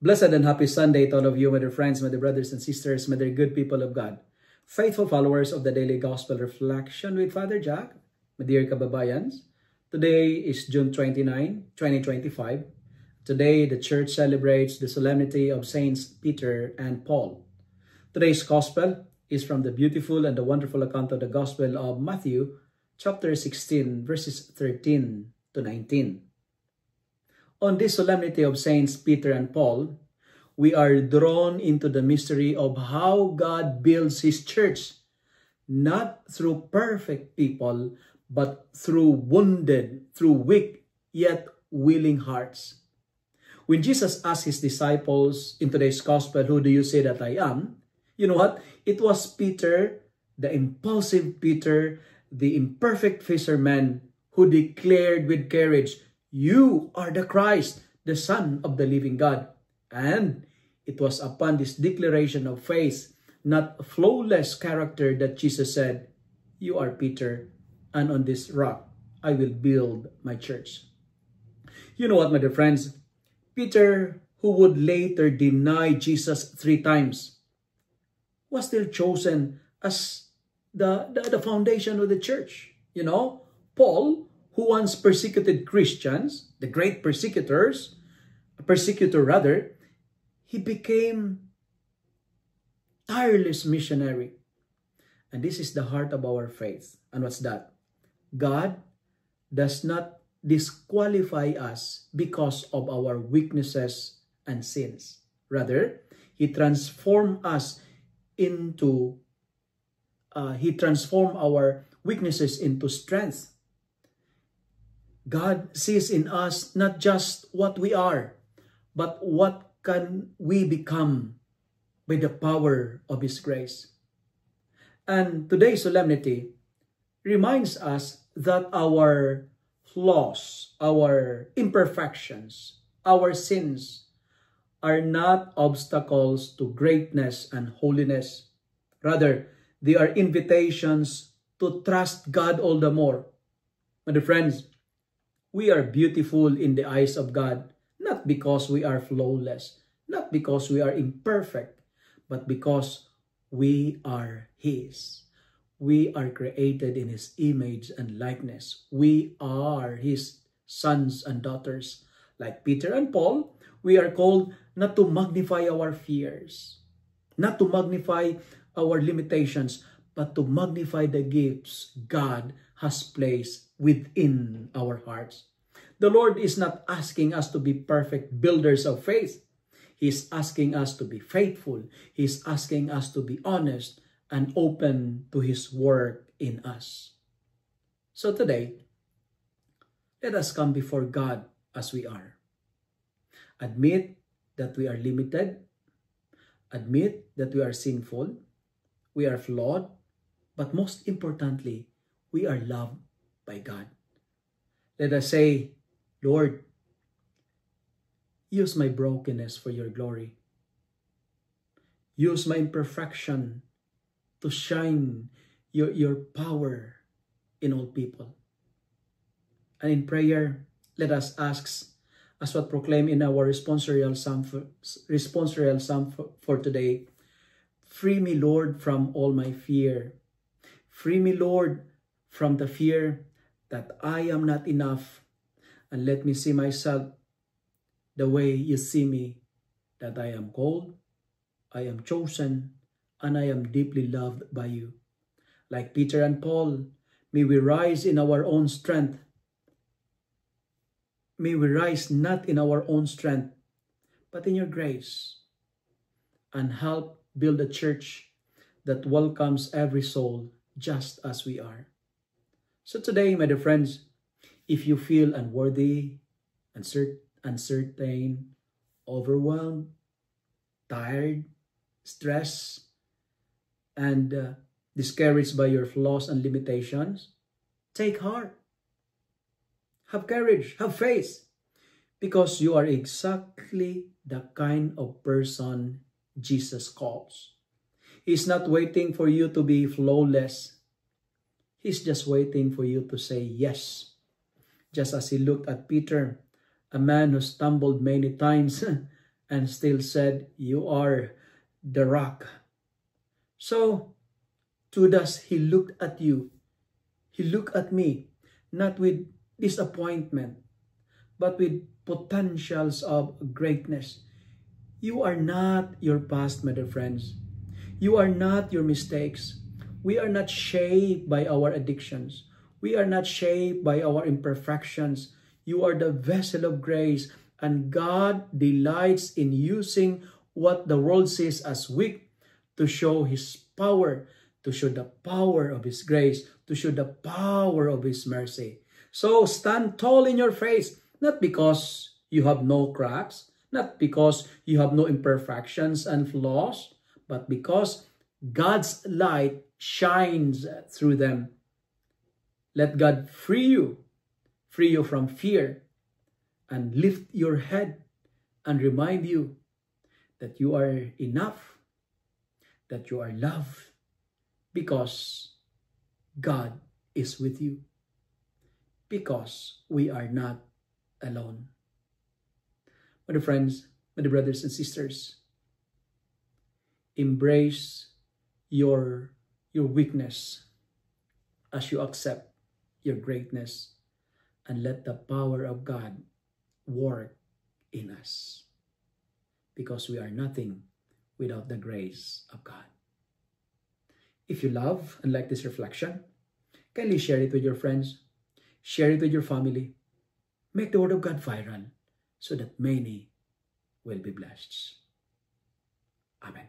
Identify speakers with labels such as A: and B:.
A: Blessed and happy Sunday to all of you, my dear friends, my dear brothers and sisters, my dear good people of God. Faithful followers of the Daily Gospel Reflection with Father Jack, my dear kababayans. Today is June 29, 2025. Today, the Church celebrates the solemnity of Saints Peter and Paul. Today's Gospel is from the beautiful and the wonderful account of the Gospel of Matthew, chapter 16, verses 13 to 19. On this solemnity of Saints Peter and Paul, we are drawn into the mystery of how God builds His church, not through perfect people, but through wounded, through weak, yet willing hearts. When Jesus asked His disciples in today's Gospel, "Who do you say that I am?" You know what? It was Peter, the impulsive Peter, the imperfect fisherman, who declared with courage, "You are the Christ, the Son of the living God." And it was upon this declaration of faith, not flawless character, that Jesus said, "You are Peter, and on this rock I will build my church." You know what, my dear friends? Peter, who would later deny Jesus 3 times, was still chosen as the foundation of the church. You know, Paul, who once persecuted Christians, the great persecutor rather, he became tireless missionary. And this is the heart of our faith. And what's that? God does not disqualify us because of our weaknesses and sins. Rather, He transformed our weaknesses into strength. God sees in us not just what we are, but what can we become by the power of His grace. And today's solemnity reminds us that our flaws, our imperfections, our sins are not obstacles to greatness and holiness. Rather, they are invitations to trust God all the more. My dear friends, we are beautiful in the eyes of God, not because we are flawless, not because we are imperfect, but because we are His. We are created in His image and likeness. We are His sons and daughters. Like Peter and Paul, we are called not to magnify our fears, not to magnify our limitations, but to magnify the gifts God has placed within our hearts. The Lord is not asking us to be perfect builders of faith. He's asking us to be faithful. He's asking us to be honest and open to His work in us. So today, let us come before God as we are. Admit that we are limited. Admit that we are sinful. We are flawed. But most importantly, we are loved by God. Let us say, "Lord, use my brokenness for your glory. Use my imperfection to shine your power in all people." And in prayer, let us ask, as what proclaimed in our responsorial psalm for today, "Free me, Lord, from all my fear. Free me, Lord, from the fear that I am not enough. And let me see myself the way you see me, that I am called, I am chosen, and I am deeply loved by you." Like Peter and Paul, may we rise in our own strength. May we rise not in our own strength, but in your grace, and help build a church that welcomes every soul just as we are. So today, my dear friends, if you feel unworthy, uncertain, overwhelmed, tired, stressed, and discouraged by your flaws and limitations, take heart. Have courage, have faith, because you are exactly the kind of person Jesus calls. He's not waiting for you to be flawless. He's just waiting for you to say yes. Just as He looked at Peter, a man who stumbled many times and still said, "You are the rock." So, Judas, he looked at you. He looked at me, not with disappointment, but with potentials of greatness. You are not your past, my dear friends. You are not your mistakes. We are not shaped by our addictions. We are not shaped by our imperfections. You are the vessel of grace, and God delights in using what the world sees as weak to show His power, to show the power of His grace, to show the power of His mercy. So stand tall in your faith, not because you have no cracks, not because you have no imperfections and flaws, but because God's light shines through them. Let God free you from fear, and lift your head and remind you that you are enough, that you are loved, because God is with you, because we are not alone. My dear friends, my dear brothers and sisters, embrace your weakness as you accept your greatness, and let the power of God work in us, because we are nothing without the grace of God. If you love and like this reflection, kindly share it with your friends, share it with your family, make the Word of God viral so that many will be blessed. Amen.